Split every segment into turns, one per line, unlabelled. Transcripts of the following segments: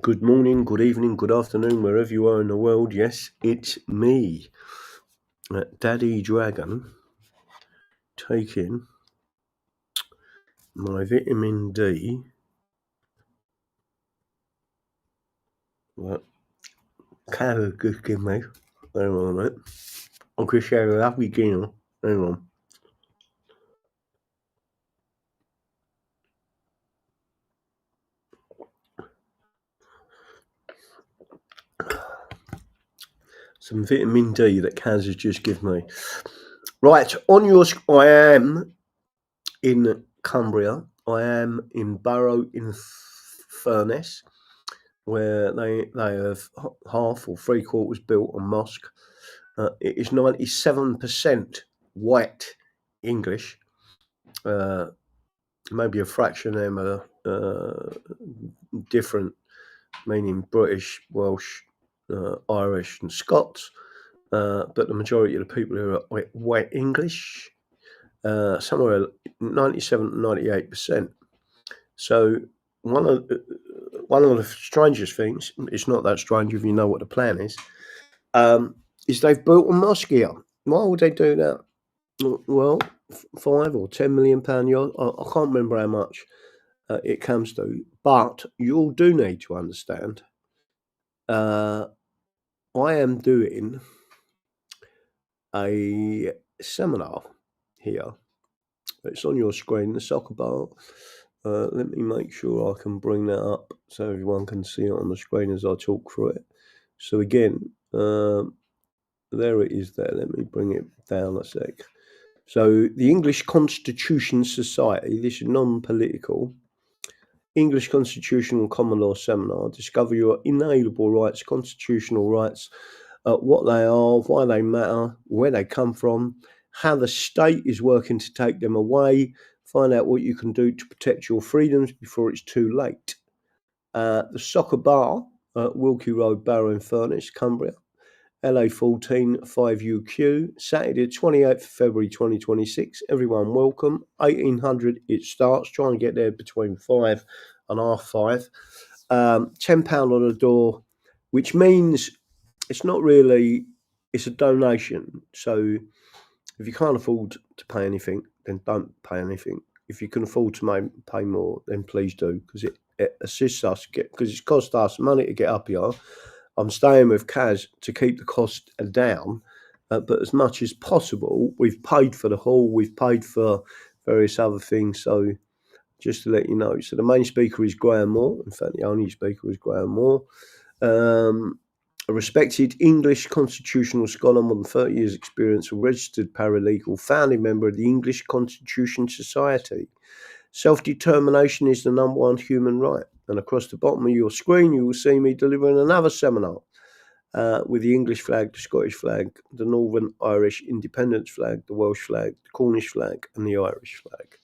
Good morning, good evening, good afternoon, wherever you are in the world. Yes, it's me, Daddy Dragon, taking my vitamin D. What? Carrot just give me. Hang on a minute. I'm going to share a lovely dinner. Hang on. Some vitamin D that Kaz has just given me. Right, on your I am in Cumbria. I am in Barrow-in-Furness, where they have half or 3/4 built a mosque. It is 97% white English. Maybe a fraction of them are different, meaning British, Welsh, Irish and Scots. But the majority of the people here are white English, somewhere 97 to 98%. So one of the strangest things, it's not that strange if you know what the plan is they've built a mosque here. Why would they do that? Well, £5 or £10 million. I can't remember how much it comes to, but you all do need to understand. I am doing a seminar here. It's on your screen, the soccer bar. Let me make sure I can bring that up so everyone can see it on the screen as I talk through it. So again, there it is there. Let me bring it down a sec. So the English Constitution Society, this is non-political, English Constitutional Common Law Seminar, discover your inalienable rights, constitutional rights, what they are, why they matter, where they come from, how the state is working to take them away, find out what you can do to protect your freedoms before it's too late. The soccer bar at Wilkie Road, Barrow-in-Furness, Cumbria, LA14 5UQ, Saturday 28th February 2026. Everyone welcome. 1800 it starts. Try and get there between 5 and half 5. £10 on the door, which means it's not really, it's a donation. So if you can't afford to pay anything, then don't pay anything. If you can afford to pay more, then please do, because it assists us, because it's cost us money to get up here. I'm staying with Kaz to keep the cost down, but as much as possible, we've paid for the hall, we've paid for various other things. So just to let you know, so the main speaker is Graham Moore. In fact, the only speaker is Graham Moore, a respected English constitutional scholar, more than 30 years experience, a registered paralegal, founding member of the English Constitution Society. Self-determination is the number one human right. And across the bottom of your screen, you will see me delivering another seminar with the English flag, the Scottish flag, the Northern Irish independence flag, the Welsh flag, the Cornish flag, and the Irish flag.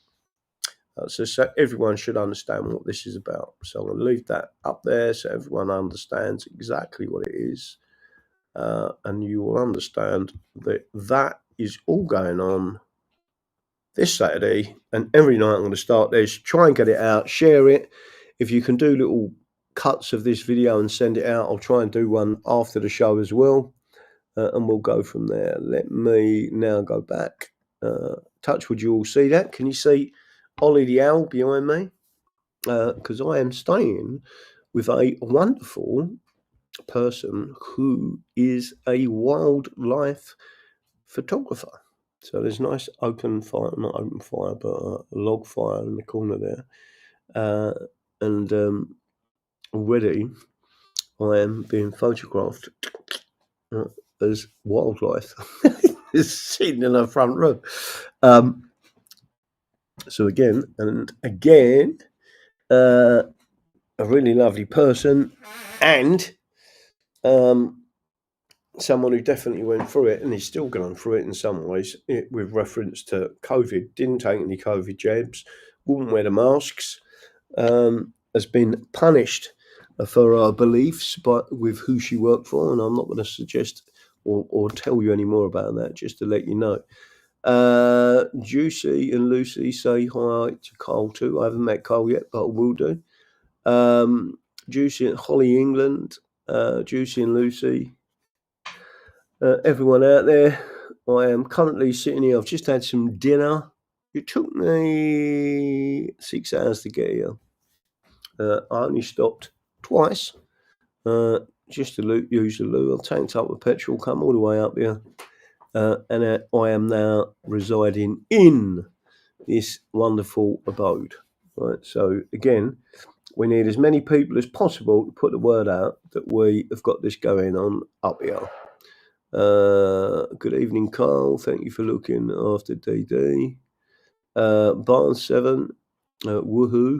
So everyone should understand what this is about. So I'm going to leave that up there so everyone understands exactly what it is. And you will understand that that is all going on this Saturday, and every night I'm going to start this, try and get it out, share it. If you can do little cuts of this video and send it out, I'll try and do one after the show as well, and we'll go from there. Let me now go back. Touch, would you all see that? Can you see Ollie the owl behind me? Because I am staying with a wonderful person who is a wildlife photographer. So there's nice open fire, not open fire, but a log fire in the corner there. And already I am being photographed as wildlife. It's sitting in the front room. So again, a really lovely person, and someone who definitely went through it and is still going through it in some ways, with reference to COVID, didn't take any COVID jabs, wouldn't wear the masks, has been punished for her beliefs with who she worked for, and I'm not going to suggest or tell you any more about that, just to let you know. Juicy and Lucy say hi to Carl too. I haven't met Carl yet, but I will do. Juicy, Holly England, Juicy and Lucy, everyone out there. I am currently sitting here. I've just had some dinner. It took me 6 hours to get here. I only stopped twice, just to use the loo. I tanked up with petrol, come all the way up here, and I am now residing in this wonderful abode. Right, so again, we need as many people as possible to put the word out that we have got this going on up here. Good evening, Carl. Thank you for looking after DD. Barnes 7, woohoo.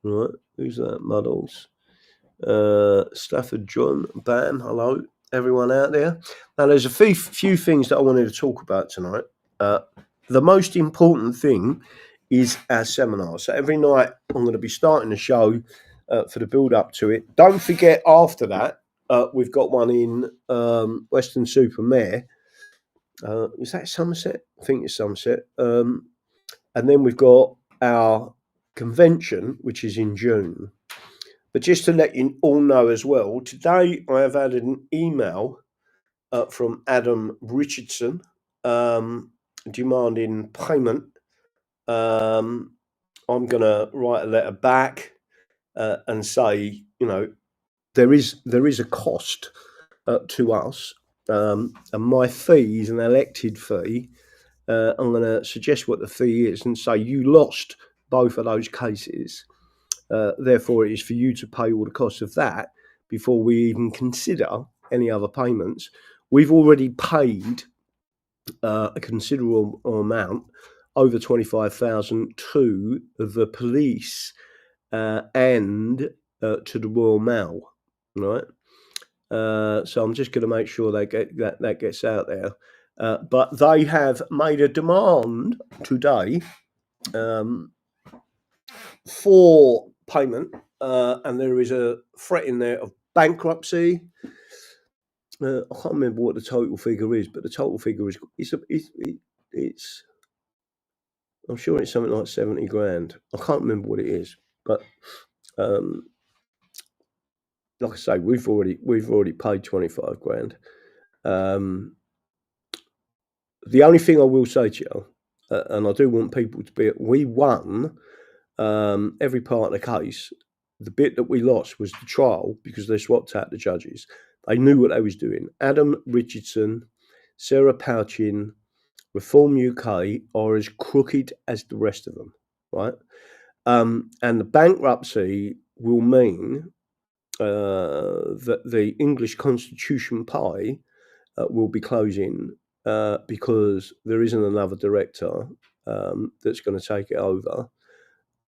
Right, who's that? Muddles. Stafford John, Bam, hello, everyone out there. Now, there's a few things that I wanted to talk about tonight. The most important thing is our seminar. So every night I'm going to be starting the show for the build up to it. Don't forget, after that, we've got one in Weston-super-Mare. Is that Somerset? I think it's Somerset. And then we've got our convention, which is in June. But just to let you all know as well, today I have had an email from Adam Richardson demanding payment. I'm going to write a letter back and say, there is a cost to us, and my fee is an elected fee. I'm going to suggest what the fee is and say you lost both of those cases. Therefore, it is for you to pay all the costs of that before we even consider any other payments. We've already paid a considerable amount, over 25,000, to the police and to the Royal Mail, right? So I'm just going to make sure they get that gets out there. But they have made a demand today for payment, and there is a threat in there of bankruptcy. I can't remember what the total figure is, but the total figure is it's I'm sure it's something like 70 grand. I can't remember what it is, but like I say, we've already paid 25 grand. The only thing I will say to you, and I do want people to be, we won every part of the case. The bit that we lost was the trial because they swapped out the judges. They knew what they was doing. Adam Richardson, Sarah Pouchin, Reform UK are as crooked as the rest of them, right? And the bankruptcy will mean that the English Constitution pie will be closing because there isn't another director that's going to take it over.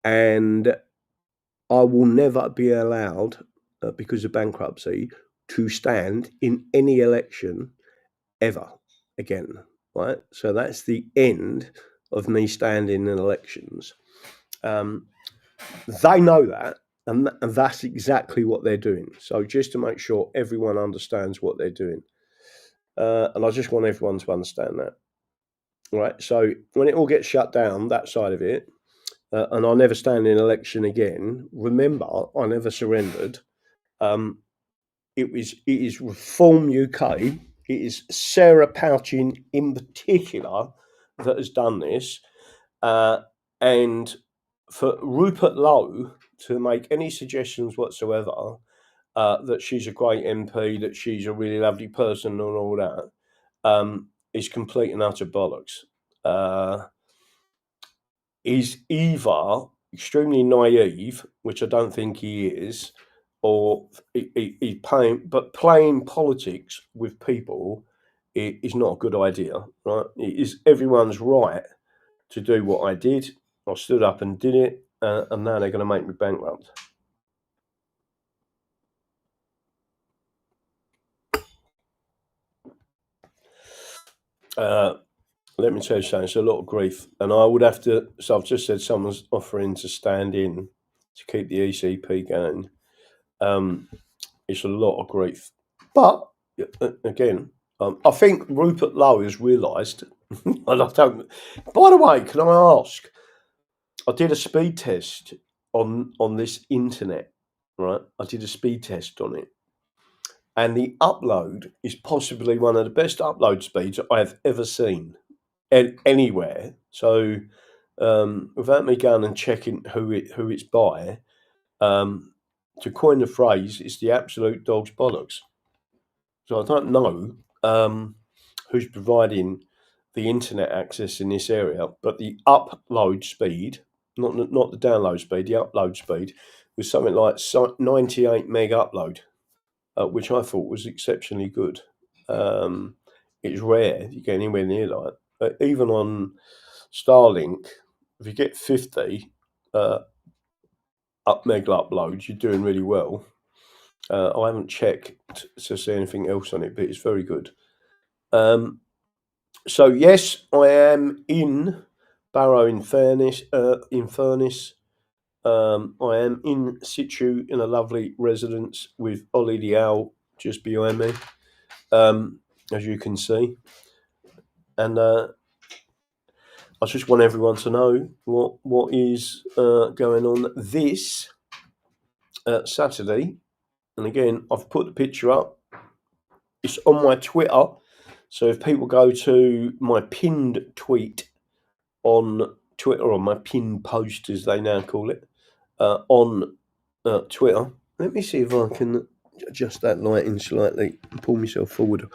And I will never be allowed, because of bankruptcy, to stand in any election ever again, right? So that's the end of me standing in elections. They know that, and that's exactly what they're doing. So just to make sure everyone understands what they're doing. And I just want everyone to understand that. Right, so when it all gets shut down, that side of it, and I never stand in election again, remember, I never surrendered. It is Reform UK. It is Sarah Pouchin in particular that has done this. And for Rupert Lowe to make any suggestions whatsoever that she's a great MP, that she's a really lovely person and all that, is complete and utter bollocks. He's either extremely naive, which I don't think he is, or he's playing politics with people is not a good idea, right? It is everyone's right to do what I did. I stood up and did it, and now they're going to make me bankrupt. Let me tell you something, it's a lot of grief. And I would have to, so I've just said someone's offering to stand in to keep the ECP going. It's a lot of grief. But, again, I think Rupert Lowe has realised, and I don't, by the way, can I ask, I did a speed test on this internet, right? I did a speed test on it. And the upload is possibly one of the best upload speeds I have ever seen anywhere. So without me going and checking who it's by, to coin the phrase, it's the absolute dog's bollocks. So I don't know who's providing the internet access in this area, but the upload speed, not the download speed, the upload speed was something like 98 meg upload. Which I thought was exceptionally good. It's rare you get anywhere near like even on Starlink, if you get 50 meg uploads, you're doing really well. I haven't checked to see anything else on it, but it's very good. So yes, I am in Barrow-in-Furness. I am in situ in a lovely residence with Ollie the owl just behind me, as you can see. And I just want everyone to know what is going on this Saturday. And again, I've put the picture up. It's on my Twitter. So if people go to my pinned tweet on Twitter, or my pinned post as they now call it, on Twitter. Let me see if I can adjust that lighting slightly and pull myself forward.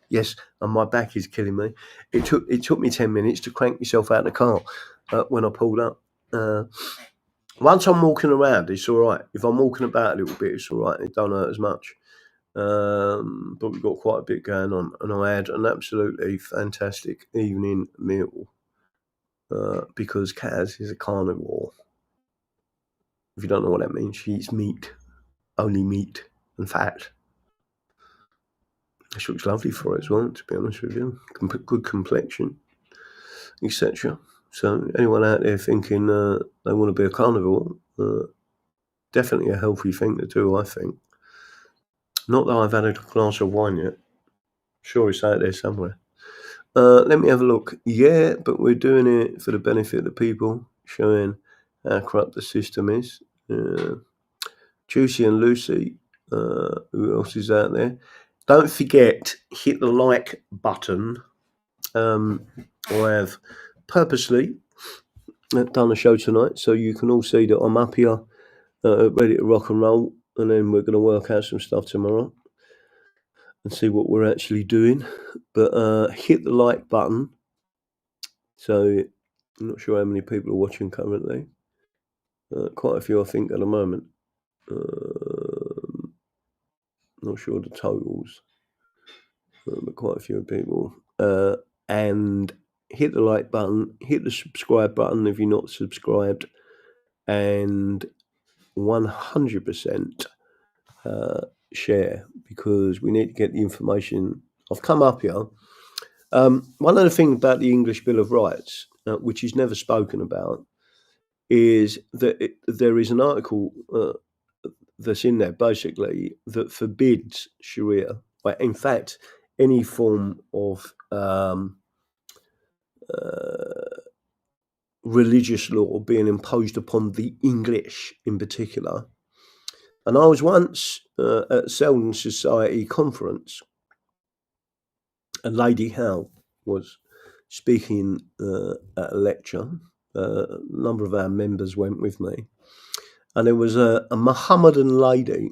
Yes, and my back is killing me. It took me 10 minutes to crank myself out of the car when I pulled up. Once I'm walking around, it's all right. If I'm walking about a little bit, it's all right. It don't hurt as much. But we've got quite a bit going on, and I had an absolutely fantastic evening meal because Kaz is a carnivore. If you don't know what that means, she eats meat, only meat and fat. She looks lovely for it as well, to be honest with you. Good complexion, etc. So anyone out there thinking they want to be a carnivore, definitely a healthy thing to do, I think. Not that I've had a glass of wine yet. Sure it's out there somewhere. Let me have a look. Yeah, but we're doing it for the benefit of the people, showing how corrupt the system is. Juicy and Lucy, who else is out there? Don't forget, hit the like button. I have purposely done a show tonight, so you can all see that I'm up here, ready to rock and roll, and then we're going to work out some stuff tomorrow and see what we're actually doing. But hit the like button. So I'm not sure how many people are watching currently. Quite a few, I think, at the moment. Not sure the totals, but quite a few people. And hit the like button, hit the subscribe button if you're not subscribed, and 100% share, because we need to get the information. I've come up here. One of the things about the English Bill of Rights, which is never spoken about, is that there is an article that's in there basically that forbids Sharia, in fact, any form of religious law being imposed upon the English in particular. And I was once at Selden Society conference, and Lady Howe was speaking at a lecture. A number of our members went with me, and there was a Mohammedan lady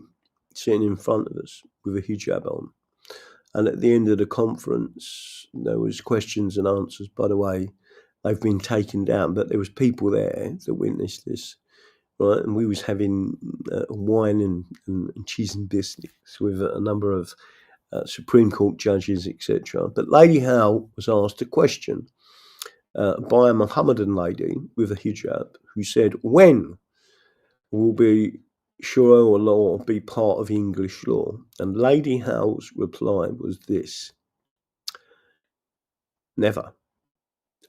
sitting in front of us with a hijab on. And at the end of the conference, there was questions and answers. By the way, they've been taken down, but there was people there that witnessed this, right? And we was having wine and cheese and biscuits with a number of Supreme Court judges, etc. But Lady Howe was asked a question by a Mohammedan lady with a hijab who said, when will be Sharia law be part of English law? And Lady Howe's reply was this: never.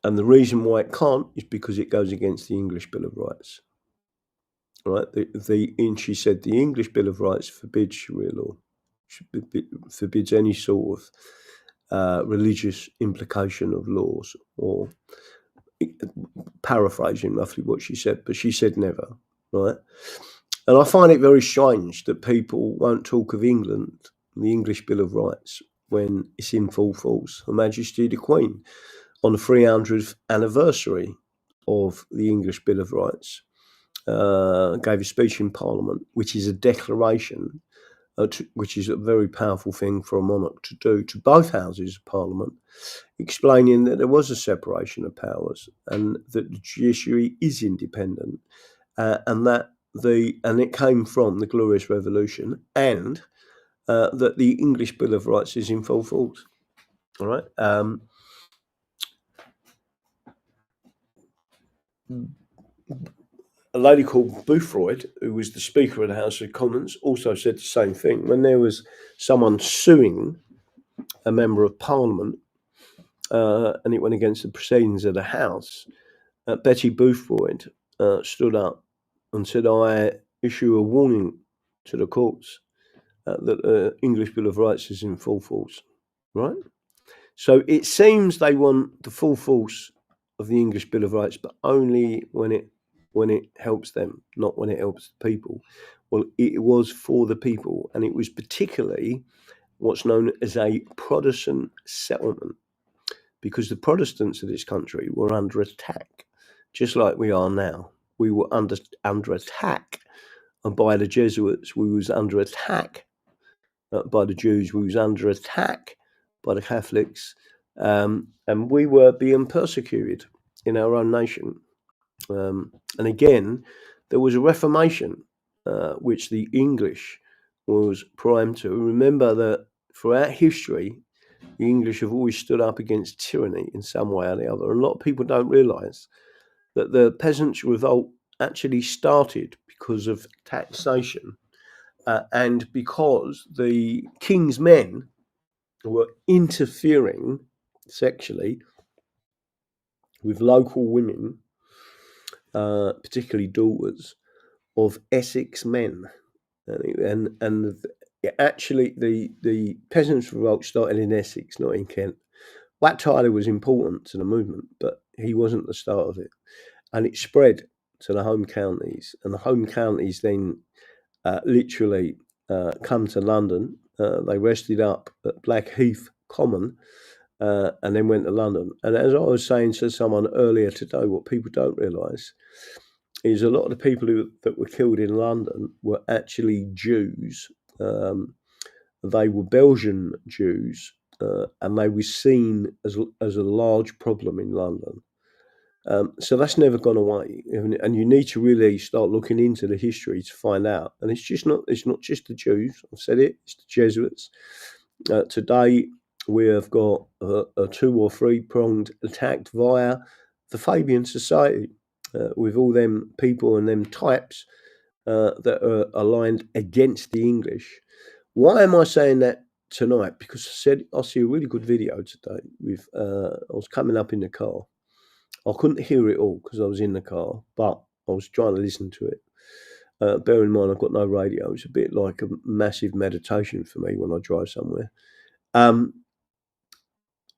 And the reason why it can't is because it goes against the English Bill of Rights. Right? And she said the English Bill of Rights forbids Sharia law, forbids any sort of religious implication of laws, or paraphrasing roughly what she said, but she said never. Right? And I find it very strange that people won't talk of England, the English Bill of Rights, when it's in full force. Her Majesty the Queen, on the 300th anniversary of the English Bill of Rights, gave a speech in Parliament, which is a declaration, which is a very powerful thing for a monarch to do to both houses of Parliament, explaining that there was a separation of powers and that the judiciary is independent, and it came from the Glorious Revolution, and that the English Bill of Rights is in full force. All right. A lady called Boothroyd, who was the Speaker of the House of Commons, also said the same thing. When there was someone suing a member of Parliament, and it went against the proceedings of the House, Betty Boothroyd stood up and said, "I issue a warning to the courts that the English Bill of Rights is in full force." Right? So it seems they want the full force of the English Bill of Rights, but only when it helps them, not when it helps the people. Well, it was for the people, and it was particularly what's known as a Protestant settlement, because the Protestants of this country were under attack, just like we are now. We were under attack by the Jesuits. We was under attack by the Jews. We was under attack by the Catholics, and we were being persecuted in our own nation. And again, there was a Reformation, which the English was primed to. Remember that throughout history, the English have always stood up against tyranny in some way or the other. And a lot of people don't realise that the Peasants' Revolt actually started because of taxation, and because the king's men were interfering sexually with local women, particularly daughters of Essex men, and actually the Peasants' Revolt started in Essex, not in Kent. Black Tyler was important to the movement, but he wasn't the start of it, and it spread to the home counties, and the home counties then literally come to London. They rested up at Blackheath Common, and then went to London. And as I was saying to someone earlier today, what people don't realise is a lot of the people that were killed in London were actually Jews. They were Belgian Jews, and they were seen as a large problem in London. So that's never gone away, and you need to really start looking into the history to find out. And it's not just the Jews. I've said it. It's the Jesuits. Today we have got a 2 or 3 pronged attack via the Fabian Society, with all them people and them types that are aligned against the English. Why am I saying that tonight? Because I see a really good video today. I was coming up in the car. I couldn't hear it all because I was in the car, but I was trying to listen to it. Bear in mind, I've got no radio. It's a bit like a massive meditation for me when I drive somewhere.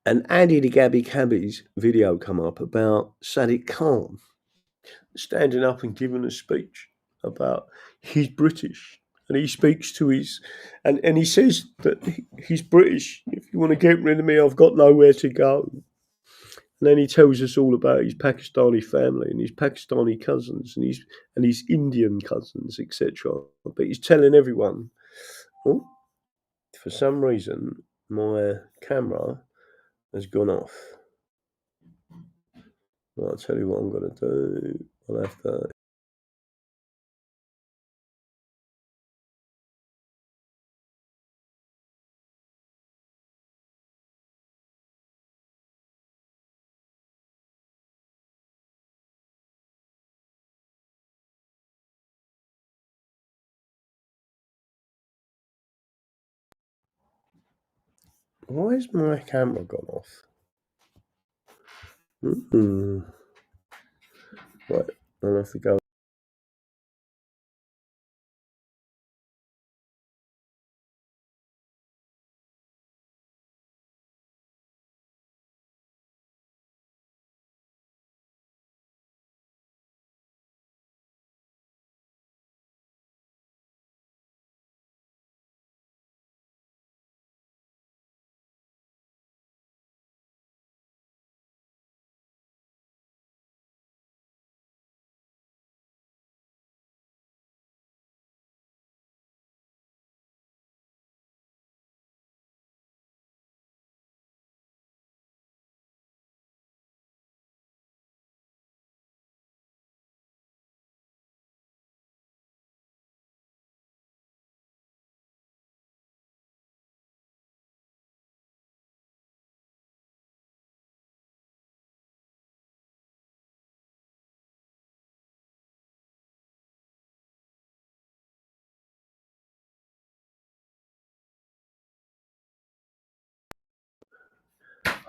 And Andy the Gabby Cabby's video come up about Sadiq Khan standing up and giving a speech about he's British, and he speaks to and he says that he's British. If you want to get rid of me, I've got nowhere to go. And then he tells us all about his Pakistani family and his Pakistani cousins and his Indian cousins, etc. But he's telling everyone. Oh, for some reason, my camera has gone off. Well, I'll tell you what I'm going to do. I'll have to. Why has my camera gone off? Right, I'll have to go.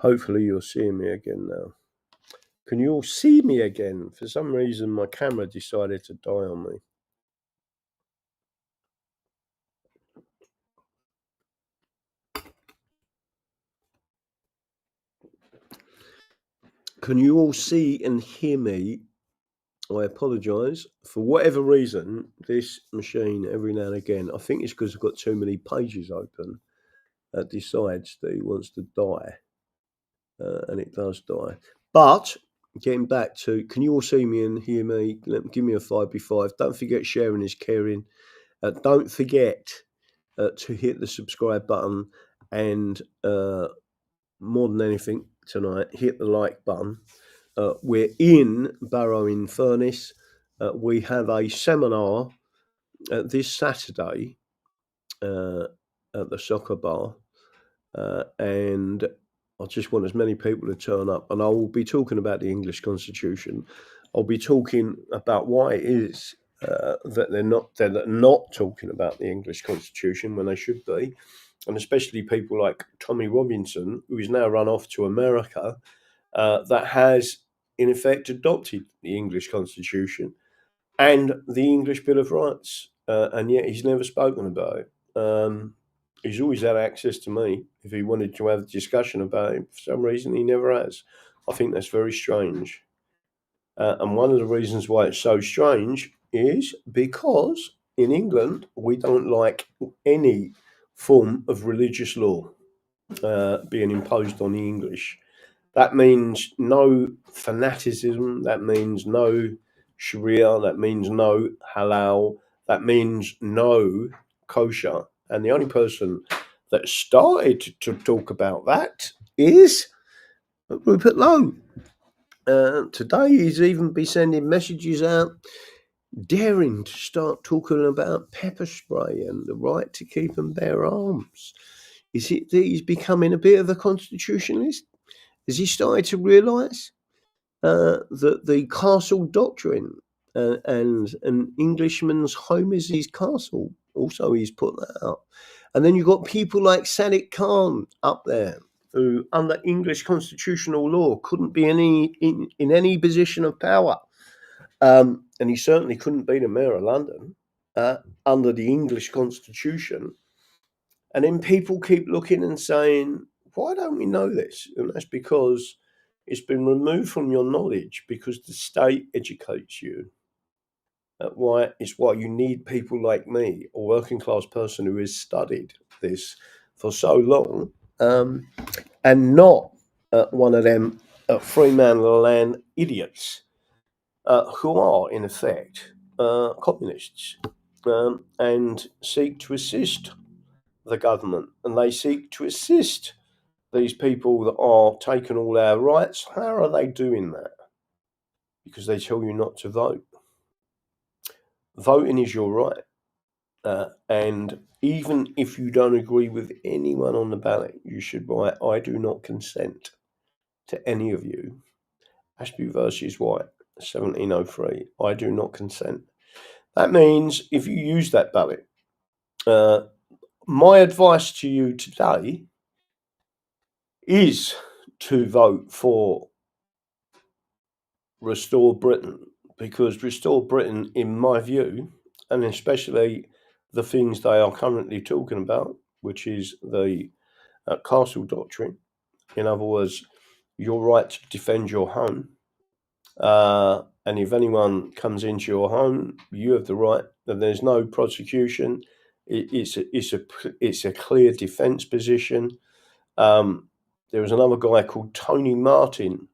Hopefully you're seeing me again now. Can you all see me again? For some reason, my camera decided to die on me. Can you all see and hear me? I apologise. For whatever reason, this machine, every now and again, I think it's because I've got too many pages open, decides that it wants to die. And it does die. But getting back to, can you all see me and hear me? Give me a 5B5. Don't forget sharing is caring. Don't forget to hit the subscribe button, and more than anything tonight, hit the like button. We're in Barrow-in-Furness. We have a seminar this Saturday at the soccer bar, and I just want as many people to turn up. And I will be talking about the English Constitution. I'll be talking about why it is that they're not talking about the English Constitution when they should be, and especially people like Tommy Robinson, who is now run off to America, that has in effect adopted the English Constitution and the English Bill of Rights, and yet he's never spoken about it. He's always had access to me. If he wanted to have a discussion about it, for some reason he never has. I think that's very strange. And one of the reasons why it's so strange is because in England we don't like any form of religious law being imposed on the English. That means no fanaticism, that means no Sharia, that means no halal, that means no kosher. And the only person that started to talk about that is Rupert Lowe. Today he's even been sending messages out daring to start talking about pepper spray and the right to keep and bear arms. Is it that he's becoming a bit of a constitutionalist? Has he started to realise that the castle doctrine and an Englishman's home is his castle? Also, he's put that out. And then you've got people like Sadiq Khan up there, who under English constitutional law couldn't be in any position of power. And he certainly couldn't be the mayor of London under the English constitution. And then people keep looking and saying, why don't we know this? And that's because it's been removed from your knowledge because the state educates you. It's why you need people like me, a working class person who has studied this for so long, and not one of them free man of the land idiots who are, in effect, communists and seek to assist the government, and they seek to assist these people that are taking all our rights. How are they doing that? Because they tell you not to vote. Voting is your right. And even if you don't agree with anyone on the ballot, you should write, I do not consent to any of you. Ashby versus White, 1703. I do not consent. That means if you use that ballot, my advice to you today is to vote for Restore Britain, because Restore Britain, in my view, and especially the things they are currently talking about, which is the castle doctrine, in other words, your right to defend your home, and if anyone comes into your home, you have the right, and there's no prosecution. It's a clear defence position. There was another guy called Tony Martin.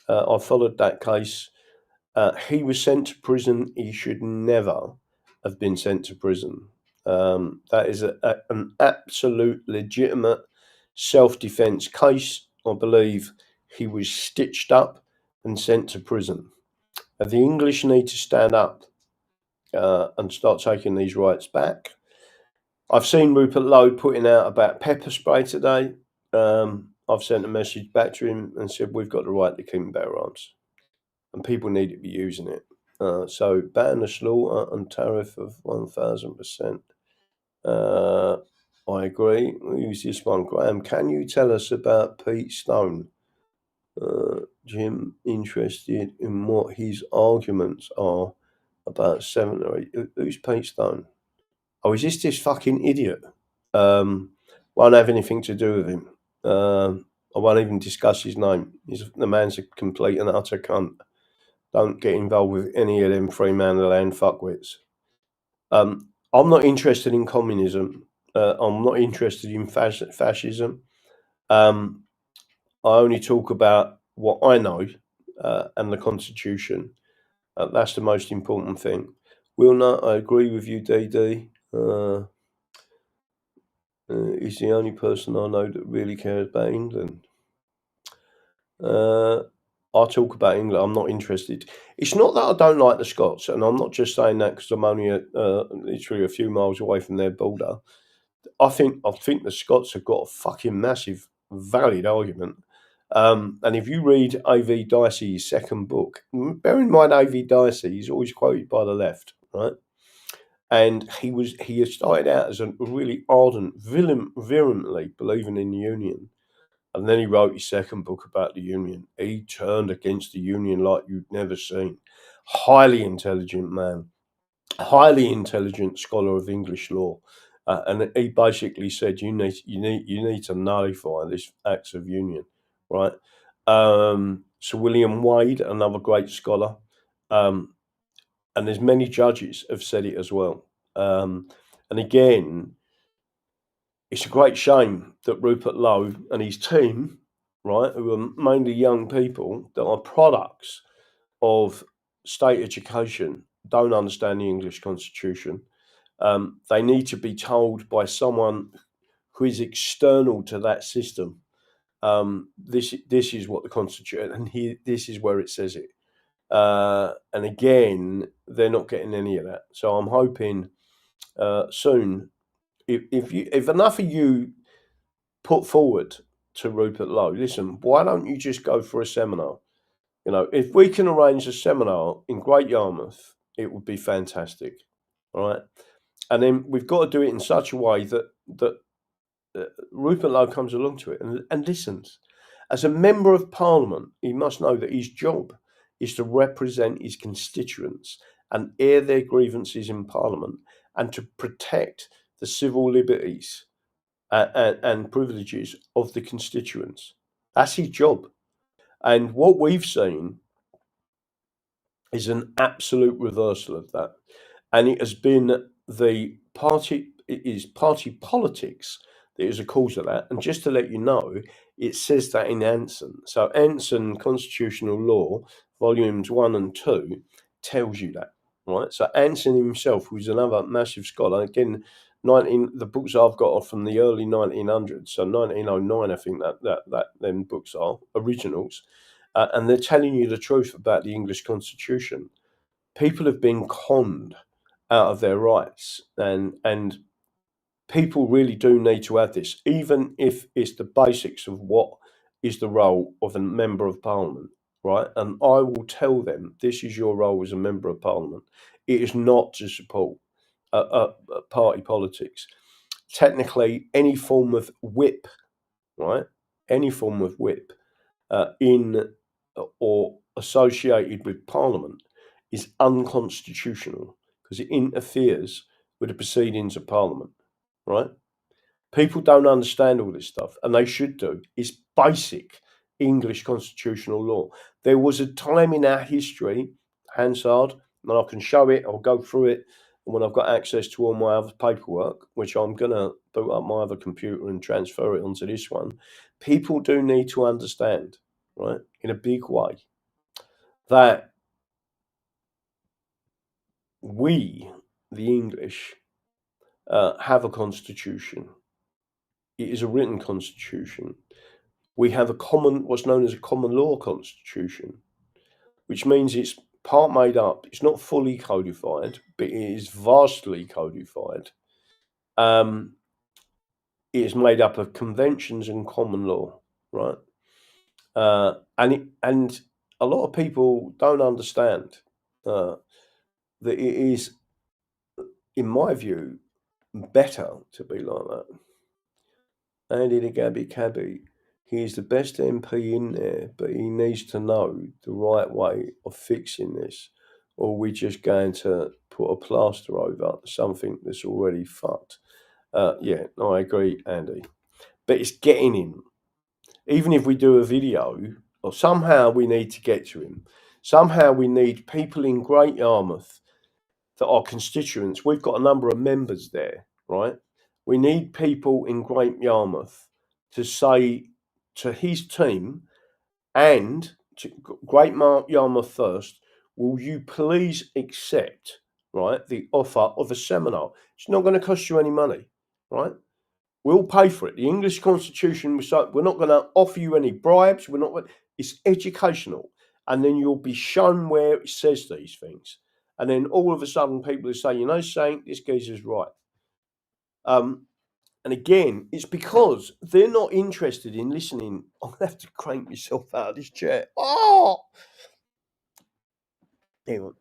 I followed that case. He was sent to prison. He should never have been sent to prison. That is an absolute legitimate self-defence case. I believe he was stitched up and sent to prison. The English need to stand up and start taking these rights back. I've seen Rupert Lowe putting out about pepper spray today. I've sent a message back to him and said we've got the right to keep and bear arms, and people need to be using it. So ban the slaughter and tariff of 1,000%. I agree. We'll use this one. Graham, can you tell us about Pete Stone? Jim, interested in what his arguments are about 7 or 8. Who's Pete Stone? Oh, is this fucking idiot? Won't have anything to do with him. I won't even discuss his name. The man's a complete and utter cunt. Don't get involved with any of them free man of the land fuckwits. I'm not interested in communism. I'm not interested in fascism. I only talk about what I know and the Constitution. That's the most important thing. Wilner, I agree with you, DD. He's the only person I know that really cares about England. I talk about England. I'm not interested. It's not that I don't like the Scots, and I'm not just saying that because I'm only literally a few miles away from their border. I think the Scots have got a fucking massive, valid argument. And if you read A.V. Dicey's second book, bear in mind A.V. Dicey is always quoted by the left, right? And he started out as a really ardent, virulently believing in the Union. And then he wrote his second book about the Union. He turned against the Union like you'd never seen. Highly intelligent man, highly intelligent scholar of English law. And he basically said, you need to nullify this Acts of Union, right? Sir William Wade, another great scholar, and there's many judges have said it as well. And again, it's a great shame that Rupert Lowe and his team, right, who are mainly young people that are products of state education, don't understand the English Constitution. They need to be told by someone who is external to that system. This is what the Constitution, and this is where it says it. And again, they're not getting any of that. So I'm hoping soon, if enough of you put forward to Rupert Lowe, listen, why don't you just go for a seminar? You know, if we can arrange a seminar in Great Yarmouth, it would be fantastic, all right? And then we've got to do it in such a way that Rupert Lowe comes along to it and listens. As a member of Parliament, he must know that his job is to represent his constituents and air their grievances in Parliament and to protect the civil liberties and privileges of the constituents. That's his job. And what we've seen is an absolute reversal of that. And it has been party politics that is a cause of that. And just to let you know, it says that in Anson. So Anson Constitutional Law, volumes 1 and 2, tells you that, right? So Anson himself, who's another massive scholar, again, the books I've got are from the early 1900s, so 1909, I think that them books are originals, and they're telling you the truth about the English Constitution. People have been conned out of their rights, and people really do need to have this, even if it's the basics of what is the role of a member of Parliament, right? And I will tell them this is your role as a member of Parliament. It is not to support party politics. Technically, any form of whip, right? Any form of whip in or associated with Parliament is unconstitutional because it interferes with the proceedings of Parliament, right? People don't understand all this stuff, and they should do. It's basic English constitutional law. There was a time in our history, Hansard, and I can show it, I'll go through it when I've got access to all my other paperwork, which I'm going to boot up my other computer and transfer it onto this one. People do need to understand, right, in a big way, that we, the English, have a constitution. It is a written constitution. We have what's known as a common law constitution, which means it's part made up. It's not fully codified, but it is vastly codified. It is made up of conventions and common law, right? And a lot of people don't understand that it is, in my view, better to be like that. Andy the Gabby Cabby. He's the best MP in there, but he needs to know the right way of fixing this, or we're just going to put a plaster over something that's already fucked. Yeah, no, I agree, Andy. But it's getting him. Even if we do a video, or somehow we need to get to him. Somehow we need people in Great Yarmouth that are constituents. We've got a number of members there, right? We need people in Great Yarmouth to say to his team and to Great Yarmouth first, will you please accept, right, the offer of a seminar? It's not going to cost you any money, right? We'll pay for it. The English Constitution, we're not going to offer you any bribes. It's educational. And then you'll be shown where it says these things. And then all of a sudden people will say, you know, saying this geezer's right. And again, it's because they're not interested in listening. I'm going to have to crank myself out of this chair. Oh! Hang on.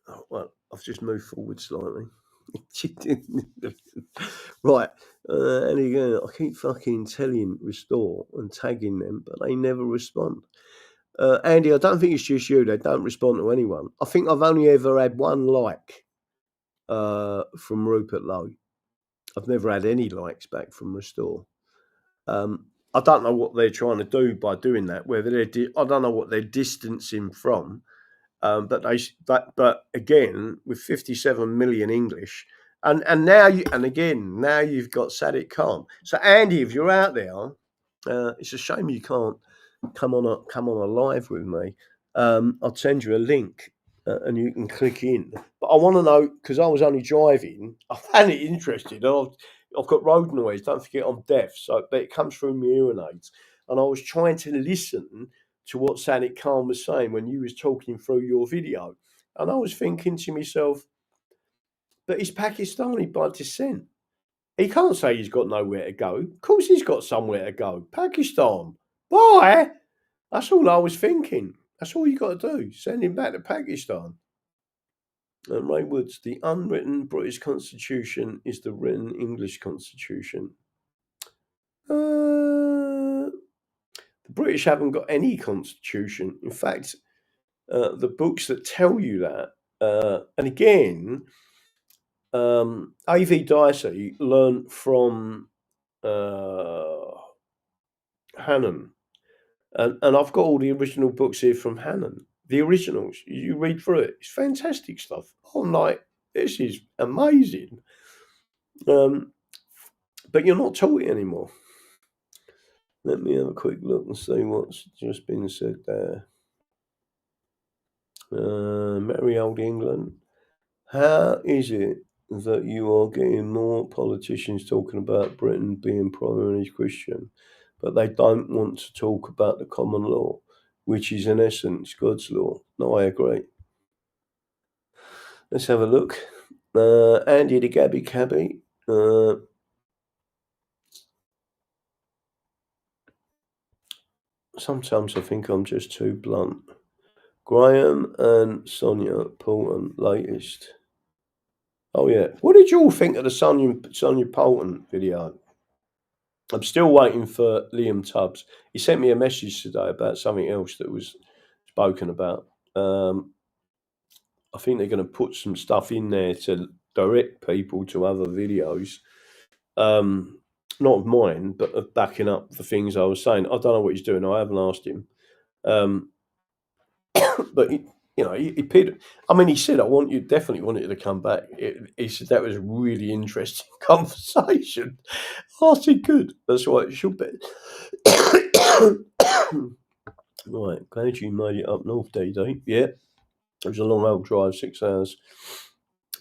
Oh, well, I've just moved forward slightly. Right, and again, I keep fucking telling Restore and tagging them, but they never respond. Andy, I don't think it's just you. They don't respond to anyone. I think I've only ever had one like from Rupert Lowe. I've never had any likes back from Restore. I don't know what they're trying to do by doing that. Whether I don't know what they're distancing from. But again, with 57 million English, and now now you've got Sadiq Khan. So Andy, if you're out there, it's a shame you can't come on a live with me. I'll send you a link and you can click in. But I want to know, because I was only driving. I found it interesting. I've got road noise. Don't forget I'm deaf, but it comes through my hearing aids, and I was trying to listen to what Sadiq Khan was saying when you was talking through your video. And I was thinking to myself, but he's Pakistani by descent. He can't say he's got nowhere to go. Of course he's got somewhere to go. Pakistan. Why? That's all I was thinking. That's all you got to do. Send him back to Pakistan. And Ray Woods, the unwritten British Constitution is the written English Constitution. The British haven't got any constitution. In fact, the books that tell you that, and again, A.V. Dicey learned from Hannon, and I've got all the original books here from Hannon. The originals, you read through it, it's fantastic stuff. I'm like, this is amazing. But you're not taught it anymore. Let me have a quick look and see what's just been said there. Merry old England. How is it that you are getting more politicians talking about Britain being primarily Christian, but they don't want to talk about the common law, which is in essence God's law? No, I agree. Let's have a look. Andy the Gabby Cabby. Sometimes I think I'm just too blunt. Graham and Sonia Poulton, latest. Oh yeah. What did you all think of the Sonia Poulton video? I'm still waiting for Liam Tubbs. He sent me a message today about something else that was spoken about. I think they're going to put some stuff in there to direct people to other videos. Not of mine, but of backing up the things I was saying. I don't know what he's doing. I haven't asked him. But he paid. I mean, he said, definitely want you to come back. He said that was a really interesting conversation. I said, good. That's what it should be. Right, glad you made it up north, DD. Yeah, it was a long old drive, 6 hours.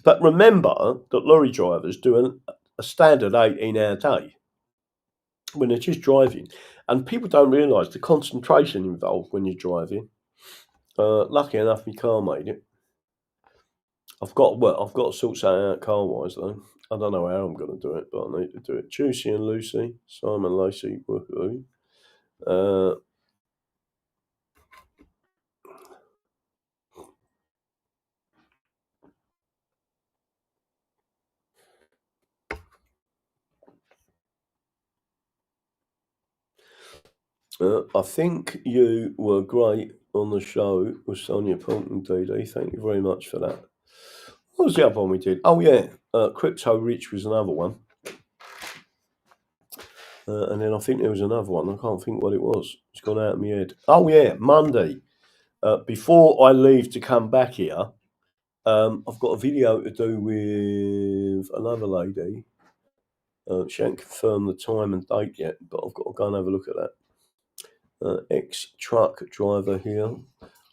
But remember that lorry drivers do a standard 18-hour day when they're just driving. And people don't realise the concentration involved when you're driving. Lucky enough, my car made it. I've got to sort something out car-wise, though. I don't know how I'm going to do it, but I need to do it. Juicy and Lucy, Simon Lacey, woohoo. I think you were great on the show with Sonia Poulton, DD. Thank you very much for that. What was the other one we did? Oh, yeah. Crypto Rich was another one. And then I think there was another one. I can't think what it was. It's gone out of my head. Oh, yeah. Monday. Before I leave to come back here, I've got a video to do with another lady. She hasn't confirmed the time and date yet, but I've got to go and have a look at that. Ex-truck driver here.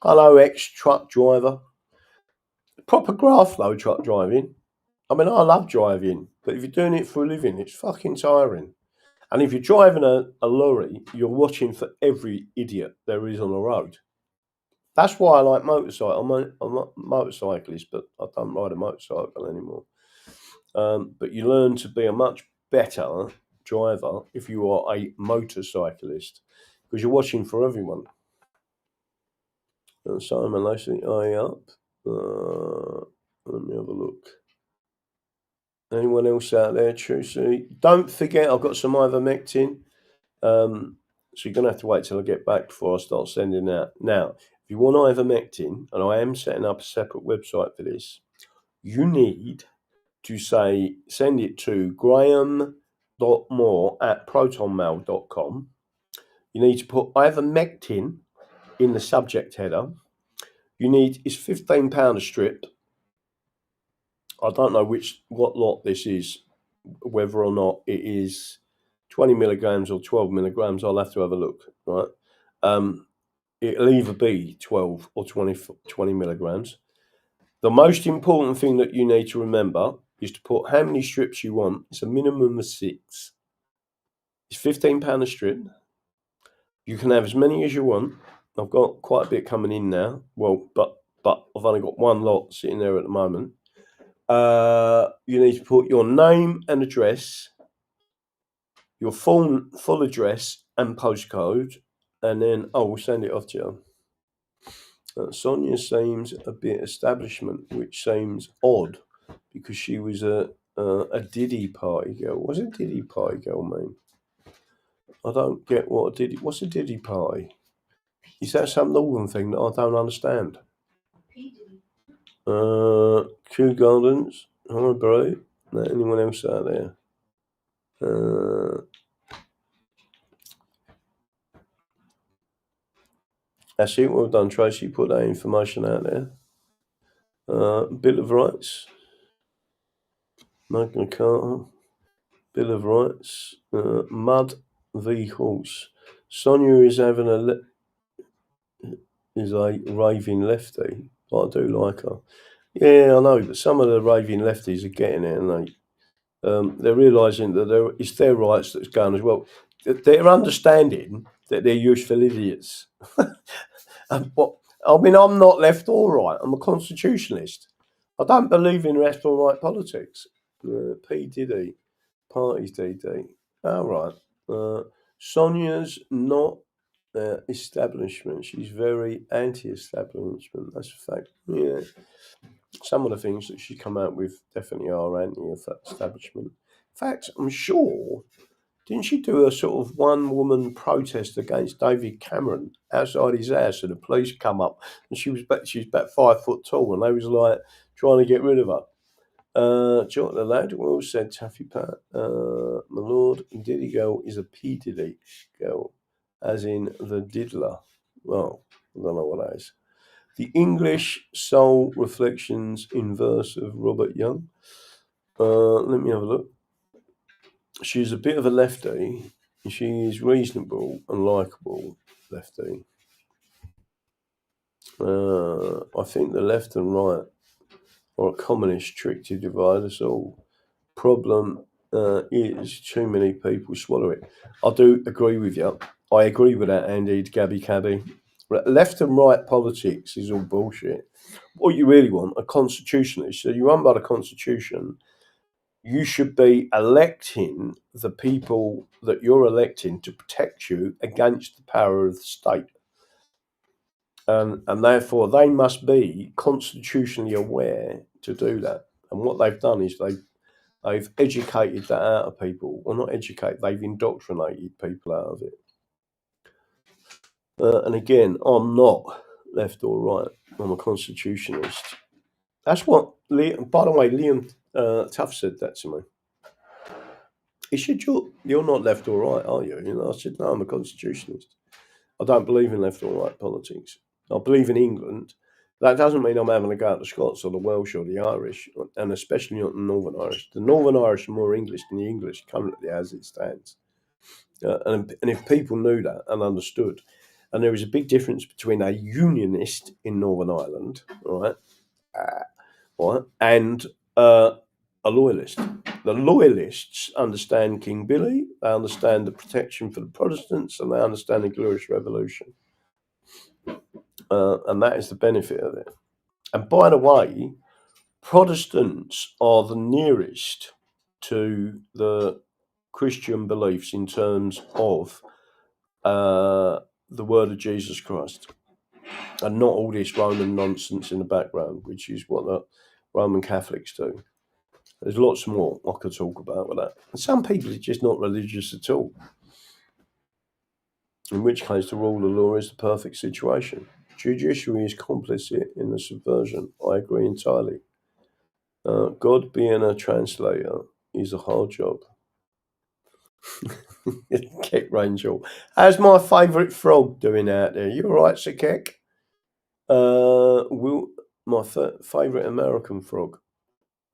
Hello, ex-truck driver. Proper graft though, truck driving. I mean, I love driving, but if you're doing it for a living, it's fucking tiring. And if you're driving a lorry, you're watching for every idiot there is on the road. That's why I like motorcycle. I'm a motorcyclist, but I don't ride a motorcycle anymore. But you learn to be a much better driver if you are a motorcyclist, because you're watching for everyone. Simon Lacey, eye up. Let me have a look. Anyone else out there, Trucy? Don't forget, I've got some ivermectin. So you're going to have to wait till I get back before I start sending out. Now, if you want ivermectin, and I am setting up a separate website for this, you need to send it to graham.moore@protonmail.com. You need to put ivermectin in the subject header. It's £15 a strip. I don't know what lot this is, whether or not it is 20 milligrams or 12 milligrams. I'll have to have a look, right? It'll either be 12 or 20 milligrams. The most important thing that you need to remember is to put how many strips you want. It's a minimum of 6. It's £15 a strip. You can have as many as you want. I've got quite a bit coming in now. Well, but I've only got one lot sitting there at the moment. You need to put your name and address, your full address and postcode, and then we'll send it off to you. Sonia seems a bit establishment, which seems odd because she was a Diddy party girl. What's a Diddy party girl mean? I don't get what's a Diddy party? Is that some northern thing that I don't understand? Kew Gardens, hi bro. Anyone else out there? That's it, well done Tracy, put that information out there. Bill of Rights, Magna Carta, Bill of Rights, Mud v Horse. Sonia is having a raving lefty, but I do like her. Yeah, I know, but some of the raving lefties are getting it, and they're realising that it's their rights that's going as well. They're understanding that they're useful idiots. I mean, I'm not left or right. I'm a constitutionalist. I don't believe in left or right politics. P. Diddy, parties DD. All right. Sonia's not establishment. She's very anti-establishment. That's a fact. Yeah. Some of the things that she come out with definitely are anti-establishment. In fact, I'm sure, didn't she do a sort of one-woman protest against David Cameron outside his house, and the police come up, and she was about 5 foot tall, and they was like trying to get rid of her. John the lad well said, Taffy Pat. My lord, Diddy girl is a P Diddy girl, as in the diddler. Well, I don't know what that is. The English Soul Reflections in Verse of Robert Young. Let me have a look. She's a bit of a lefty. She is reasonable and likeable lefty. I think the left and right are a communist trick to divide us all. Problem is too many people swallow it. I do agree with you. I agree with that, Andy, Gabby Cabby. Left and right politics is all bullshit. What you really want, a constitutionalist. So you run by the Constitution. You should be electing the people that you're electing to protect you against the power of the state. And therefore, they must be constitutionally aware to do that. And what they've done is they've educated that out of people. Well, not educated, they've indoctrinated people out of it. And again, I'm not left or right. I'm a constitutionalist. That's what, by the way, Liam Tuff said that to me. He said, you're not left or right, are you? You know, I said, no, I'm a constitutionalist. I don't believe in left or right politics. I believe in England. That doesn't mean I'm having a go at the Scots or the Welsh or the Irish, and especially not the Northern Irish. The Northern Irish are more English than the English currently as it stands. And if people knew that and understood, and there is a big difference between a unionist in Northern Ireland, right, and a loyalist. The loyalists understand King Billy, they understand the protection for the Protestants, and they understand the Glorious Revolution. And that is the benefit of it. And by the way, Protestants are the nearest to the Christian beliefs in terms of the word of Jesus Christ, and not all this Roman nonsense in the background, which is what the Roman Catholics do. There's lots more I could talk about with that. And some people are just not religious at all, in which case the rule of law is the perfect situation. Judiciary is complicit in the subversion. I agree entirely. God being a translator is a hard job. Keck Rangel. How's my favourite frog doing out there? You all right, Sir Keck? My favourite American frog.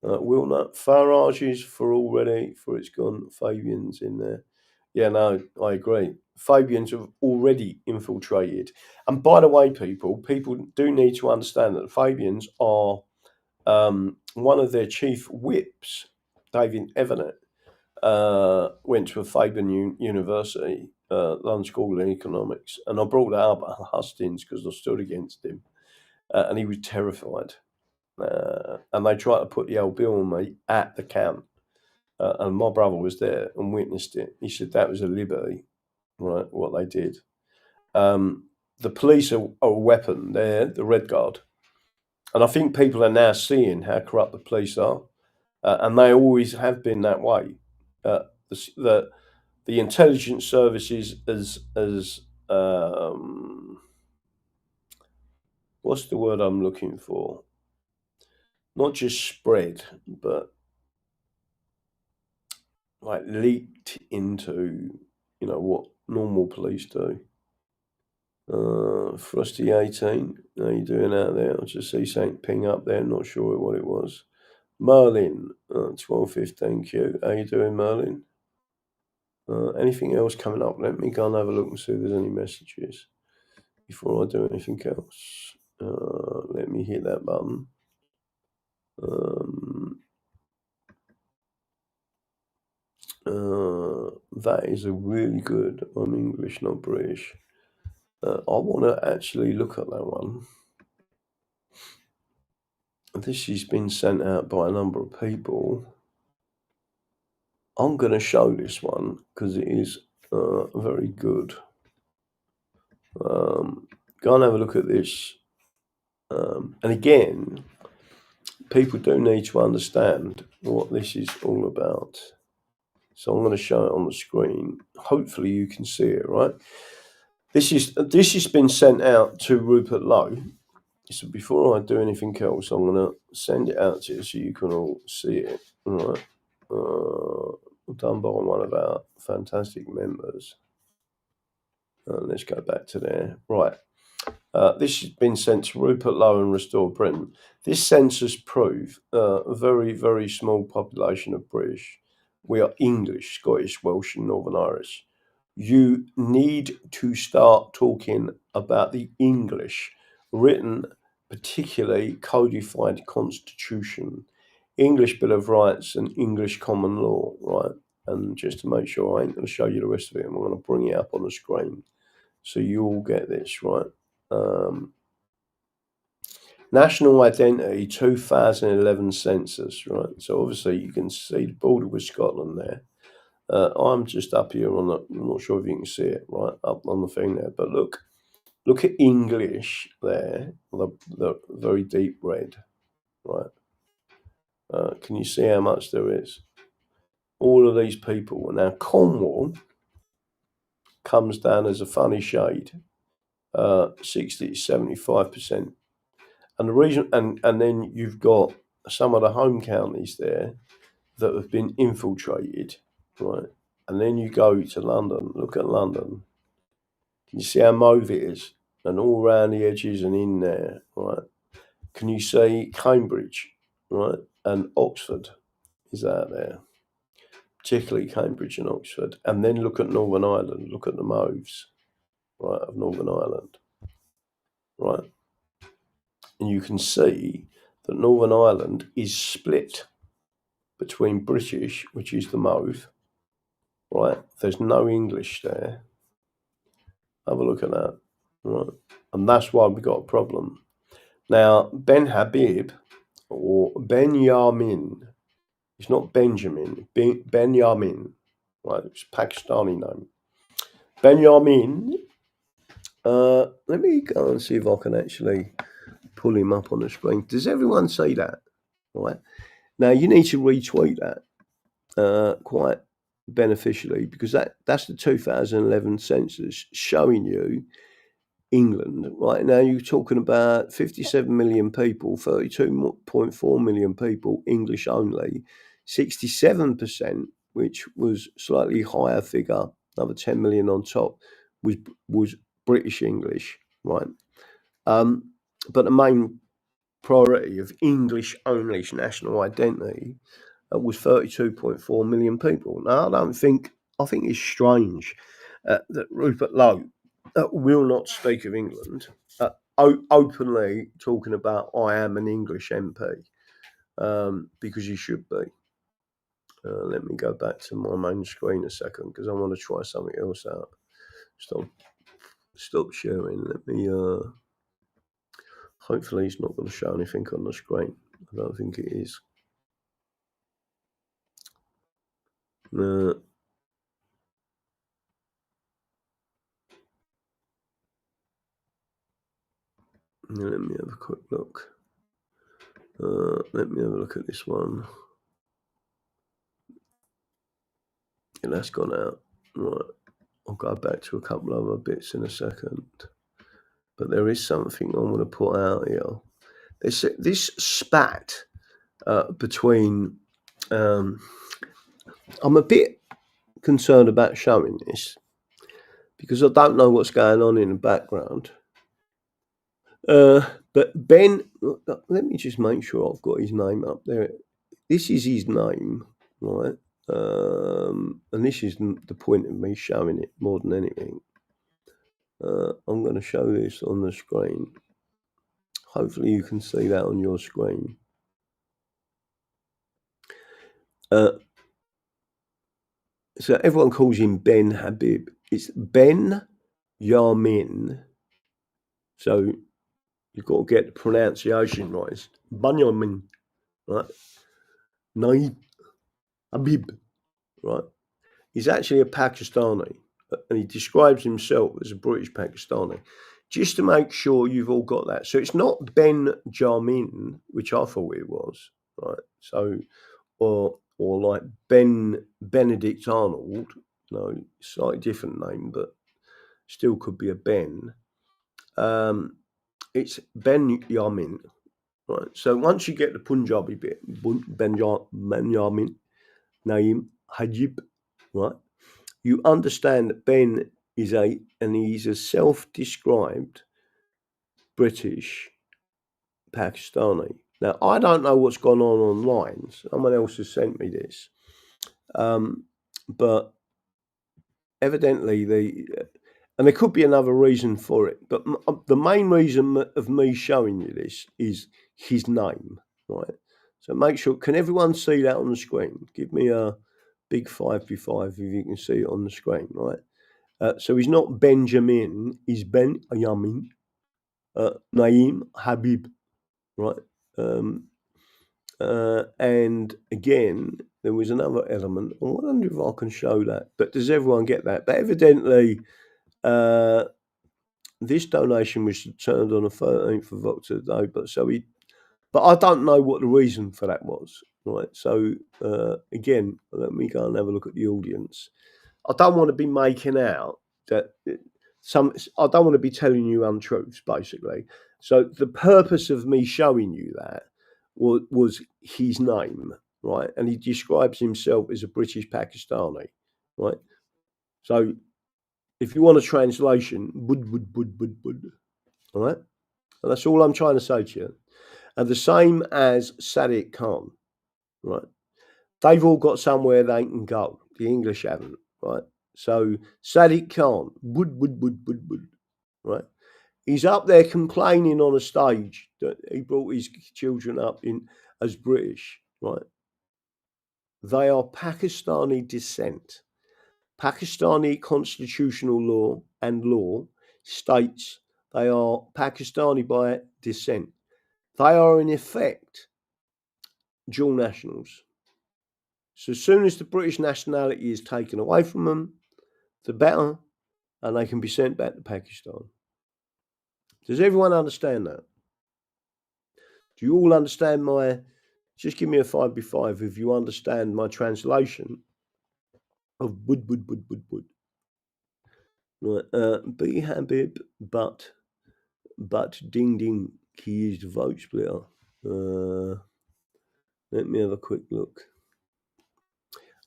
Wilnut. Farage's for already, for it's gone. Fabian's in there. Yeah, no, I agree. Fabians have already infiltrated. And by the way, people do need to understand that the Fabians are one of their chief whips, David Evanet, went to a Fabian university, London School of Economics. And I brought that up at Hustings because I stood against him. And he was terrified. And they tried to put the old bill on me at the camp. And my brother was there and witnessed it. He said that was a liberty, right, what they did. The police are a weapon. They're the Red Guard. And I think people are now seeing how corrupt the police are. And they always have been that way. The intelligence services as what's the word I'm looking for? Not just spread, but like leaked into, what normal police do. Frosty 18, how you doing out there? I just see something ping up there, not sure what it was. Merlin, 1215Q, how you doing, Merlin? Anything else coming up? Let me go and have a look and see if there's any messages before I do anything else. Let me hit that button. That is a really good. I'm English, not British. I want to actually look at that one. This has been sent out by a number of people. I'm going to show this one because it is very good. Go and have a look at this. And again, people do need to understand what this is all about. So I'm going to show it on the screen. Hopefully you can see it, right? This has been sent out to Rupert Lowe. So before I do anything else, I'm going to send it out to you so you can all see it. All right. Done by one of our fantastic members. Let's go back to there. Right. This has been sent to Rupert Lowe and Restore Britain. This census proves a very, very small population of British. We are English, Scottish, Welsh, and Northern Irish. You need to start talking about the English written, particularly codified constitution, English Bill of Rights, and English common law, right? And just to make sure, I ain't going to show you the rest of it, and we're going to bring it up on the screen so you all get this, right? National Identity 2011 census, right? So obviously you can see the border with Scotland there. I'm just up here on the, I'm not sure if you can see it, right, up on the thing there, but look at English there, the very deep red, right? Can you see how much there is? All of these people. Now Cornwall comes down as a funny shade. 60 to 75%. And the reason, and then you've got some of the home counties there that have been infiltrated, right? And then you go to London, look at London. Can you see how mauve it is? And all around the edges and in there, right? Can you see Cambridge, right? And Oxford is out there, particularly Cambridge and Oxford. And then look at Northern Ireland, look at the mauves, right, of Northern Ireland, right? And you can see that Northern Ireland is split between British, which is the mauve, right? There's no English there. Have a look at that, right? And that's why we got a problem. Now, Ben Habib or Benjamin, it's not Benjamin, Benjamin, right? It's a Pakistani name. Benjamin, let me go and see if I can actually pull him up on the screen. Does everyone see that? Right. Now, you need to retweet that quite beneficially because that's the 2011 census showing you England. Right now, you're talking about 57 million people, 32.4 million people, English only, 67%, which was slightly higher figure, another 10 million on top, was British English, right? But the main priority of English only national identity was 32.4 million people. Now, I think it's strange that Rupert Lowe will not speak of England, openly talking about I am an English MP, because he should be. Let me go back to my main screen a second because I want to try something else out. Stop sharing. Let me. Hopefully, it's not going to show anything on the screen. I don't think it is. Let me have a quick look. Let me have a look at this one. And that's gone out. Right. I'll go back to a couple of other bits in a second. But there is something I want to put out here. This spat between... I'm a bit concerned about showing this because I don't know what's going on in the background. But Ben, let me just make sure I've got his name up there. This is his name, right? And this is the point of me showing it more than anything. I'm going to show this on the screen. Hopefully you can see that on your screen. So everyone calls him Ben Habib. It's Ben Yamin. So you've got to get the pronunciation right. It's Benjamin, right? Naib Habib, right? He's actually a Pakistani, and he describes himself as a British Pakistani. Just to make sure you've all got that. So it's not Ben Jamin, which I thought it was, right? So, or like Benedict Arnold, no, slightly different name, but still could be a Ben. It's Ben Yamin, right? So once you get the Punjabi bit, Ben Yamin, Naeem Hajib, right? You understand that Ben is he's a self-described British Pakistani. Now, I don't know what's gone on online. Someone else has sent me this. But evidently, and there could be another reason for it, but the main reason of me showing you this is his name, right? So make sure, can everyone see that on the screen? Give me a big 5v5 if you can see it on the screen, right? So he's not Benjamin, he's Ben Yamin, Naeem Habib, right? And again, there was another element. I wonder if I can show that. But does everyone get that? But evidently, this donation was returned on the 13th of October. But I don't know what the reason for that was, right? So again, let me go and have a look at the audience. I don't want to be making out that I don't want to be telling you untruths, basically. So the purpose of me showing you that was his name, right? And he describes himself as a British Pakistani, right? So if you want a translation, bud, all right? And that's all I'm trying to say to you. And the same as Sadiq Khan, right? They've all got somewhere they can go. The English haven't, right? So Sadiq Khan, bud, right? He's up there complaining on a stage that he brought his children up in as British, right? They are Pakistani descent. Pakistani constitutional law states they are Pakistani by descent. They are in effect dual nationals. So as soon as the British nationality is taken away from them, the better, and they can be sent back to Pakistan. Does everyone understand that? Do you all understand my? Just give me a 5 if you understand my translation of bud. Right, be Habib, but ding ding, he is the vote splitter. Let me have a quick look.